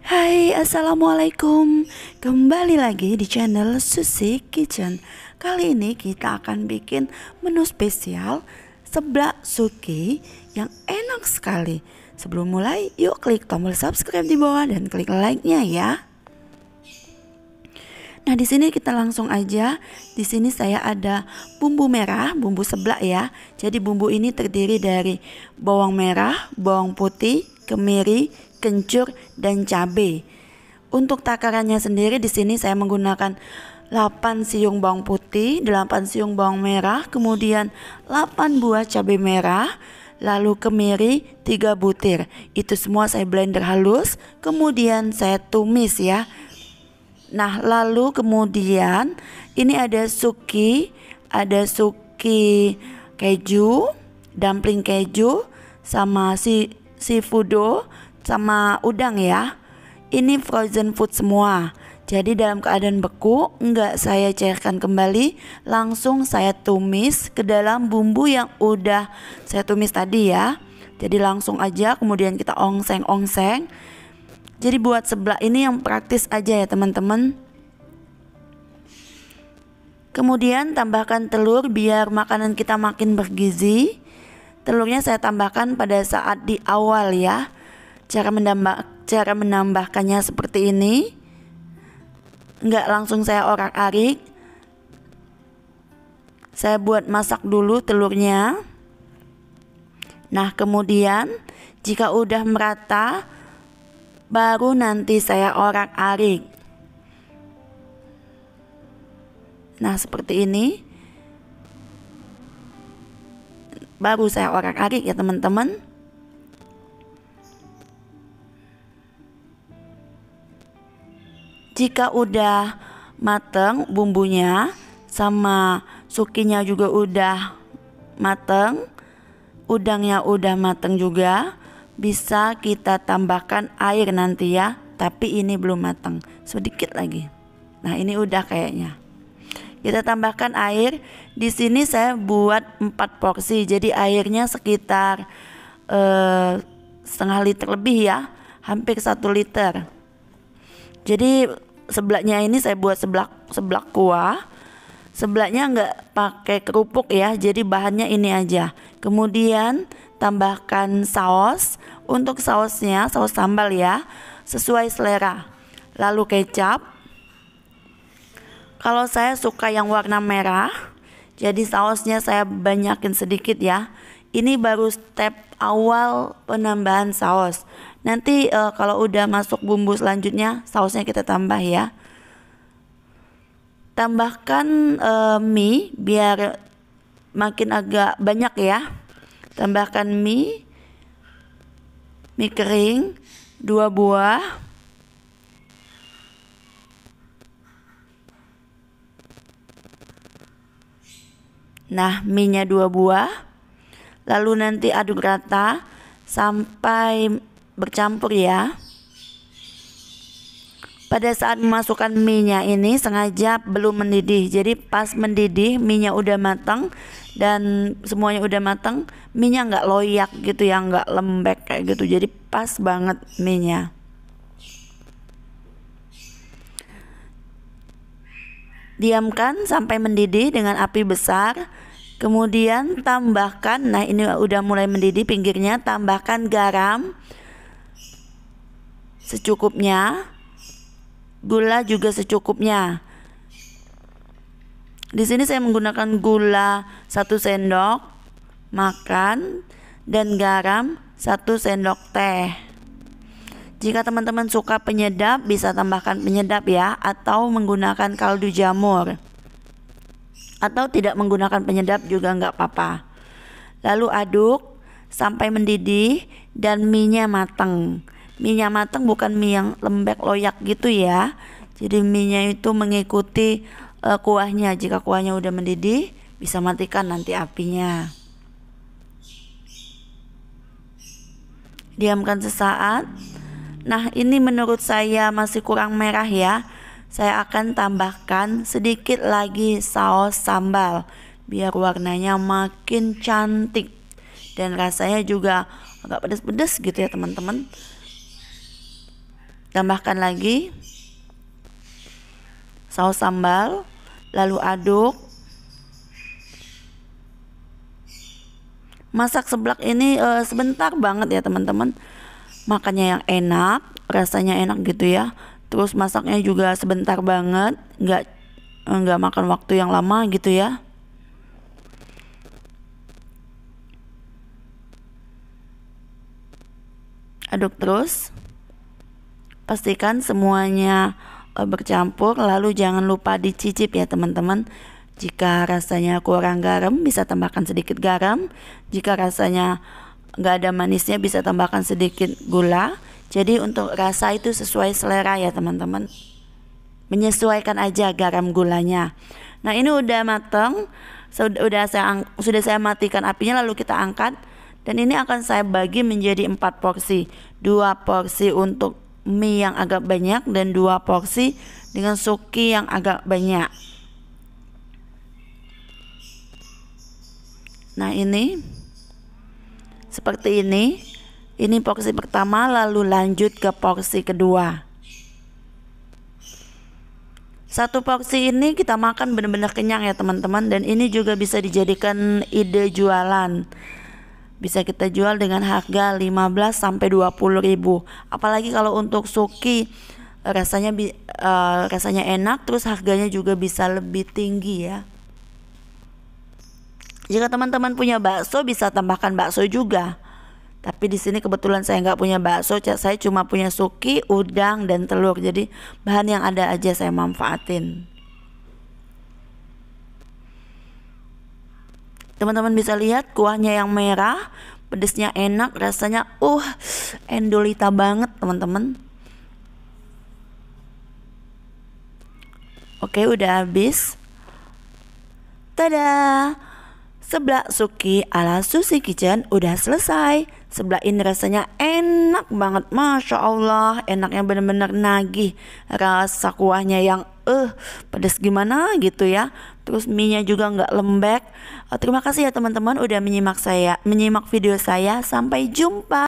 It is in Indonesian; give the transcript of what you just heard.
Hai, assalamualaikum. Kembali lagi di channel Susi Kitchen. Kali ini kita akan bikin menu spesial seblak suki yang enak sekali. Sebelum mulai, yuk klik tombol subscribe di bawah dan klik like-nya ya. Nah, di sini kita langsung aja. Di sini saya ada bumbu merah, bumbu seblak ya. Jadi bumbu ini terdiri dari bawang merah, bawang putih, kemiri, kencur, dan cabai. Untuk takarannya sendiri di sini saya menggunakan 8 siung bawang putih, 8 siung bawang merah, kemudian 8 buah cabai merah, lalu kemiri 3 butir. Itu semua saya blender halus, kemudian saya tumis ya. Nah, lalu kemudian ini ada suki keju, dumpling keju, sama seafoodo, sama udang ya. Ini frozen food semua. Jadi dalam keadaan beku, enggak saya cairkan kembali, langsung saya tumis ke dalam bumbu yang udah saya tumis tadi ya. Jadi langsung aja kemudian kita ongseng-ongseng. Jadi buat seblak ini yang praktis aja ya teman-teman. Kemudian tambahkan telur biar makanan kita makin bergizi. Telurnya saya tambahkan pada saat di awal ya. Cara menambahkannya seperti ini. Enggak langsung saya orak-arik. Saya buat masak dulu telurnya. Nah, kemudian jika udah merata, baru nanti saya orak-arik. Nah, seperti ini. Baru saya orak-arik ya teman-teman. Jika udah mateng bumbunya sama sukinya juga udah mateng, udangnya udah mateng juga, bisa kita tambahkan air nanti ya. Tapi ini belum matang, sedikit lagi. Nah, ini udah kayaknya. Kita tambahkan air. Di sini saya buat 4 porsi. Jadi airnya sekitar setengah liter lebih ya, hampir 1 liter. Jadi seblaknya ini saya buat seblak kuah. Seblaknya nggak pakai kerupuk ya, jadi bahannya ini aja. Kemudian tambahkan saus. Untuk sausnya, saus sambal ya, sesuai selera. Lalu kecap. Kalau saya suka yang warna merah, jadi sausnya saya banyakin sedikit ya. Ini baru step awal penambahan saus. Nanti kalau udah masuk bumbu selanjutnya, sausnya kita tambah ya. Tambahkan mie biar makin agak banyak ya. Tambahkan mie kering 2 buah. Nah, mie-nya 2 buah. Lalu nanti aduk rata sampai bercampur ya. Pada saat memasukkan mie-nya ini sengaja belum mendidih. Jadi pas mendidih mie-nya udah matang dan semuanya udah matang, mie-nya nggak loyak gitu ya, nggak lembek kayak gitu. Jadi pas banget mie-nya. Diamkan sampai mendidih dengan api besar. Kemudian tambahkan, nah ini udah mulai mendidih pinggirnya, tambahkan garam secukupnya. Gula juga secukupnya. Di sini saya menggunakan gula 1 sendok makan dan garam 1 sendok teh. Jika teman-teman suka penyedap, bisa tambahkan penyedap ya, atau menggunakan kaldu jamur. Atau tidak menggunakan penyedap juga nggak apa-apa. Lalu aduk sampai mendidih dan mie-nya matang. Mie-nya matang bukan mie yang lembek loyak gitu ya. Jadi mie-nya itu mengikuti kuahnya. Jika kuahnya udah mendidih, bisa matikan nanti apinya. Diamkan sesaat. Nah, ini menurut saya masih kurang merah ya. Saya akan tambahkan sedikit lagi saus sambal biar warnanya makin cantik dan rasanya juga agak pedas-pedas gitu ya teman-teman. Tambahkan lagi saus sambal, lalu aduk. Masak seblak ini sebentar banget ya teman-teman. Makannya yang enak, rasanya enak gitu ya. Terus masaknya juga sebentar banget, nggak makan waktu yang lama gitu ya. Aduk terus. Pastikan semuanya bercampur, lalu jangan lupa dicicip ya teman-teman. Jika rasanya kurang garam, bisa tambahkan sedikit garam. Jika rasanya nggak ada manisnya, bisa tambahkan sedikit gula. Jadi untuk rasa itu sesuai selera ya teman-teman. Menyesuaikan aja garam gulanya. Nah ini udah mateng, sudah saya matikan apinya, lalu kita angkat. Dan ini akan saya bagi menjadi 4 porsi. 2 porsi untuk mie yang agak banyak dan 2 porsi dengan suki yang agak banyak. Nah ini seperti ini. Ini porsi pertama, lalu lanjut ke porsi kedua. 1 porsi ini kita makan benar-benar kenyang ya teman-teman. Dan ini juga bisa dijadikan ide jualan. Bisa kita jual dengan harga 15 sampai 20 ribu. Apalagi kalau untuk suki rasanya enak, terus harganya juga bisa lebih tinggi ya. Jika teman-teman punya bakso, bisa tambahkan bakso juga. Tapi di sini kebetulan saya nggak punya bakso, saya cuma punya suki, udang, dan telur. Jadi bahan yang ada aja saya manfaatin. Teman-teman bisa lihat kuahnya yang merah, pedesnya enak, rasanya endolita banget teman-teman. Oke, udah habis. Tada! Seblak suki ala Susi Kitchen udah selesai. Seblak ini rasanya enak banget, Masya Allah. Enaknya bener-bener nagih. Rasa kuahnya yang pedas gimana gitu ya. Terus mie-nya juga nggak lembek. Terima kasih ya teman-teman udah menyimak video saya. Sampai jumpa.